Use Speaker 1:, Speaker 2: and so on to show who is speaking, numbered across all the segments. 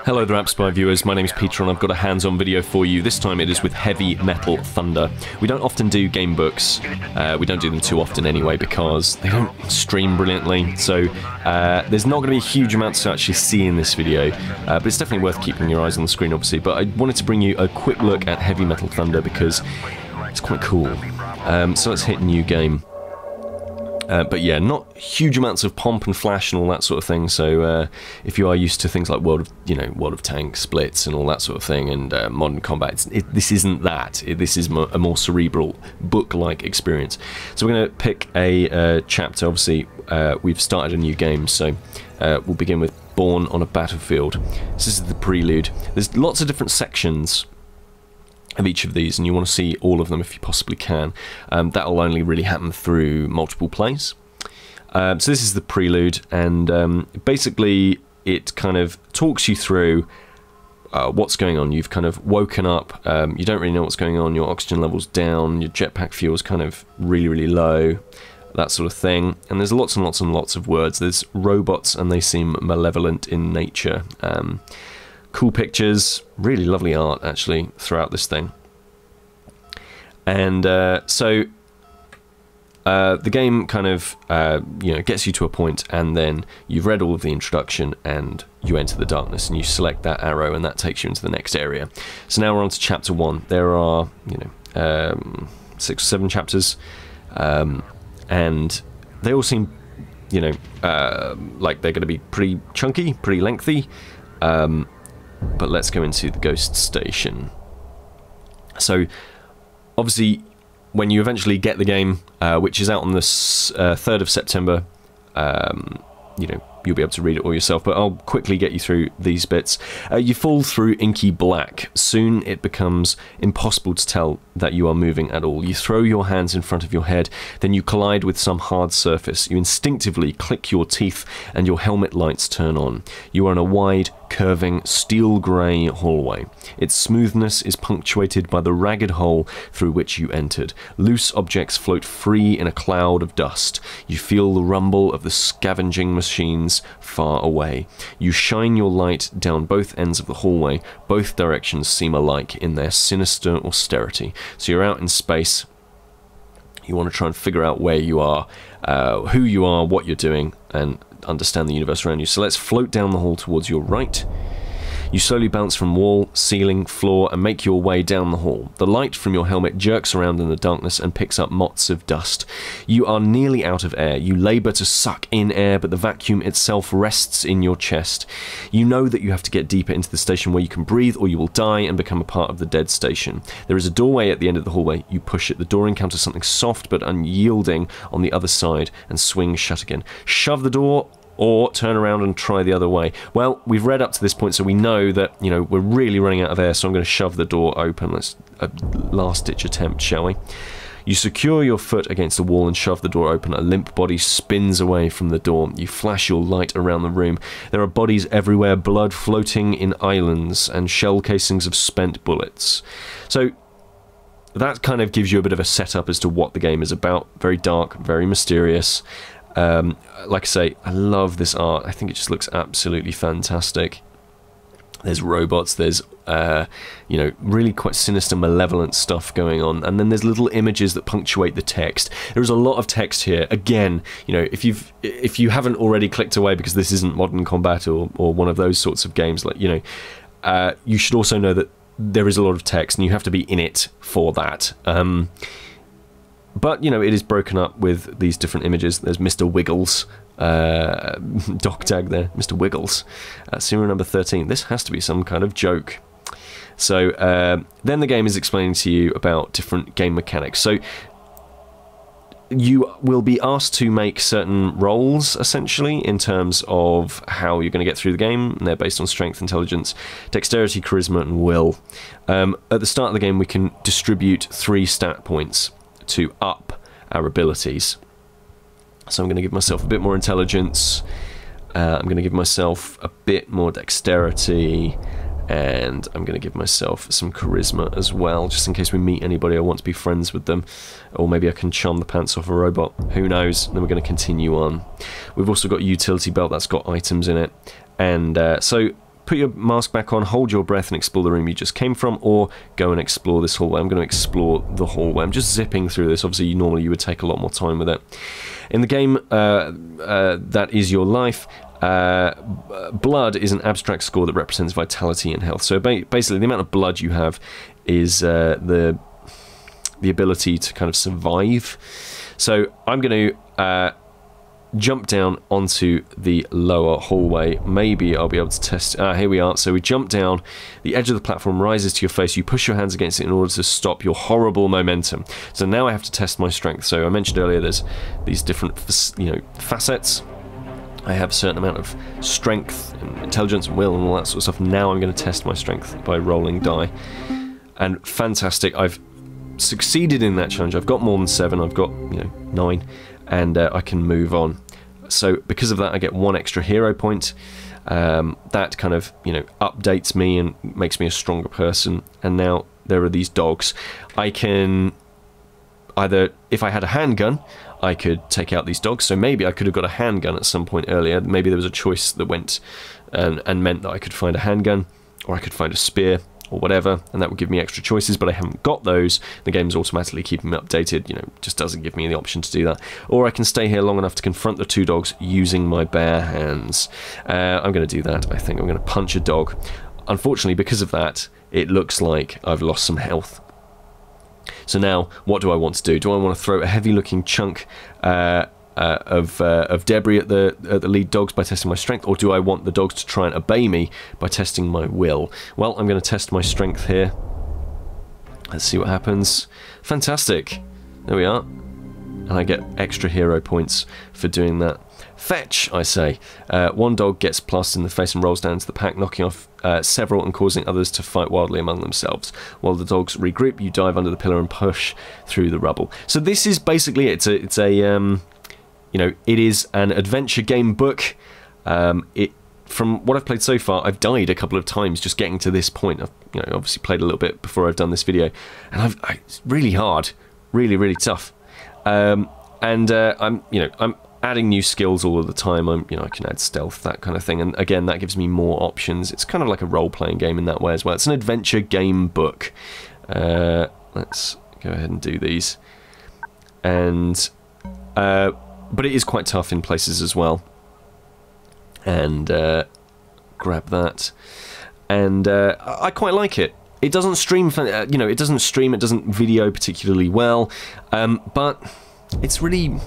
Speaker 1: Hello there AppSpy viewers, my name is Peter and I've got a hands-on video for you. This time it is with Heavy Metal Thunder. We don't often do game books, we don't do them too often anyway because they don't stream brilliantly, so there's not going to be a huge amount to actually see in this video, but it's definitely worth keeping your eyes on the screen obviously. But I wanted to bring you a quick look at Heavy Metal Thunder because it's quite cool. So let's hit new game. But yeah, not huge amounts of pomp and flash and all that sort of thing. So if you are used to things like World of Tanks, Splits, and all that sort of thing, and modern combat, this isn't that. This is a more cerebral, book-like experience. So we're going to pick a chapter. Obviously, we've started a new game, so we'll begin with Born on a Battlefield. This is the Prelude. There's lots of different sections of each of these, and you want to see all of them if you possibly can. That'll only really happen through multiple plays. So this is the Prelude, and basically it kind of talks you through what's going on. You've kind of woken up, you don't really know what's going on, your oxygen level's down, your jetpack fuel's kind of really low, that sort of thing. And there's lots and lots and lots of words. There's robots and they seem malevolent in nature. Cool pictures, really lovely art actually throughout this thing. And so the game kind of gets you to a point, and then you've read all of the introduction and you enter the darkness and you select that arrow and that takes you into the next area. So now we're on to chapter 1. There are 6 or 7 chapters, and they all seem like they're going to be pretty chunky, pretty lengthy. But let's go into the Ghost Station. So, obviously, when you eventually get the game, which is out on the 3rd of September, you'll be able to read it all yourself, but I'll quickly get you through these bits. You fall through inky black. Soon it becomes impossible to tell that you are moving at all. You throw your hands in front of your head, then you collide with some hard surface. You instinctively click your teeth and your helmet lights turn on. You are in a wide, curving, steel grey hallway. Its smoothness is punctuated by the ragged hole through which you entered. Loose objects float free in a cloud of dust. You feel the rumble of the scavenging machines far away. You shine your light down both ends of the hallway. Both directions seem alike in their sinister austerity. So you're out in space. You want to try and figure out where you are, who you are, what you're doing, and understand the universe around you. So let's float down the hall towards your right. You slowly bounce from wall, ceiling, floor, and make your way down the hall. The light from your helmet jerks around in the darkness and picks up motes of dust. You are nearly out of air. You labour to suck in air, but the vacuum itself rests in your chest. You know that you have to get deeper into the station where you can breathe, or you will die and become a part of the dead station. There is a doorway at the end of the hallway. You push it. The door encounters something soft but unyielding on the other side and swings shut again. Shove the door, or turn around and try the other way. Well, we've read up to this point, so we know that, we're really running out of air, so I'm going to shove the door open. Let's a last-ditch attempt, shall we? You secure your foot against the wall and shove the door open. A limp body spins away from the door. You flash your light around the room. There are bodies everywhere, blood floating in islands, and shell casings of spent bullets. So that kind of gives you a bit of a setup as to what the game is about. Very dark, very mysterious. Like I say, I love this art. I think it just looks absolutely fantastic. There's robots, there's really quite sinister, malevolent stuff going on, and then there's little images that punctuate the text. There's a lot of text here. Again, if you haven't already clicked away because this isn't modern combat or one of those sorts of games, like you should also know that there is a lot of text and you have to be in it for that. But, it is broken up with these different images. There's Mr. Wiggles, doc tag there, Mr. Wiggles, serial number 13. This has to be some kind of joke. So, then the game is explaining to you about different game mechanics. So, you will be asked to make certain rolls, essentially, in terms of how you're going to get through the game, and they're based on strength, intelligence, dexterity, charisma, and will. At the start of the game, we can distribute 3 stat points to up our abilities. So I'm going to give myself a bit more intelligence, I'm going to give myself a bit more dexterity, and I'm going to give myself some charisma as well, just in case we meet anybody I want to be friends with them, or maybe I can charm the pants off a robot, who knows. Then we're going to continue on. We've also got a utility belt that's got items in it, and so put your mask back on, hold your breath and explore the room you just came from, or go and explore this hallway. I'm going to explore the hallway. I'm just zipping through this. Obviously, normally you would take a lot more time with it. In the game, that is your life. Blood is an abstract score that represents vitality and health. So basically, the amount of blood you have is the ability to kind of survive. So I'm going to jump down onto the lower hallway. Maybe I'll be able to test. Here we are. So we jump down. The edge of the platform rises to your face. You push your hands against it in order to stop your horrible momentum. So now I have to test my strength. So I mentioned earlier there's these different, facets. I have a certain amount of strength and intelligence and will and all that sort of stuff. Now I'm going to test my strength by rolling die. And fantastic. I've succeeded in that challenge. I've got more than 7. I've got 9, and I can move on. So because of that, I get 1 extra hero point. That kind of updates me and makes me a stronger person. And now there are these dogs. I can either, if I had a handgun, I could take out these dogs. So maybe I could have got a handgun at some point earlier. Maybe there was a choice that went and meant that I could find a handgun, or I could find a spear, or whatever, and that would give me extra choices, but I haven't got those. The game's automatically keeping me updated, just doesn't give me the option to do that. Or I can stay here long enough to confront the 2 dogs using my bare hands. I'm going to do that. I think I'm going to punch a dog. Unfortunately, because of that, it looks like I've lost some health. So now, what do I want to do? Do I want to throw a heavy-looking chunk of debris at the lead dogs by testing my strength, or do I want the dogs to try and obey me by testing my will? Well, I'm going to test my strength here. Let's see what happens. Fantastic. There we are. And I get extra hero points for doing that. Fetch, I say. 1 dog gets plus in the face and rolls down into the pack, knocking off several and causing others to fight wildly among themselves. While the dogs regroup, you dive under the pillar and push through the rubble. So this is basically it. It's a it is an adventure game book. From what I've played so far, I've died a couple of times just getting to this point. I've obviously played a little bit before I've done this video, and it's really hard, really tough. I'm adding new skills all of the time. I can add stealth, that kind of thing, and again that gives me more options. It's kind of like a role-playing game in that way as well. It's an adventure game book. Let's go ahead and do these, and but it is quite tough in places as well. And grab that, and I quite like it. It doesn't stream, it doesn't video particularly well, but it's really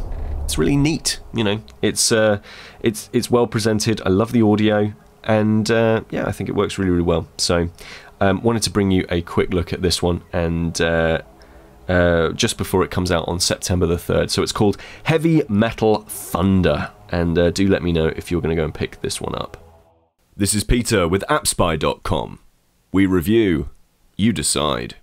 Speaker 1: neat. It's well presented. I love the audio, and yeah, I think it works really well. So, wanted to bring you a quick look at this one, and just before it comes out on September the 3rd. So it's called Heavy Metal Thunder, and do let me know if you're going to go and pick this one up. This is Peter with AppSpy.com. We review, you decide.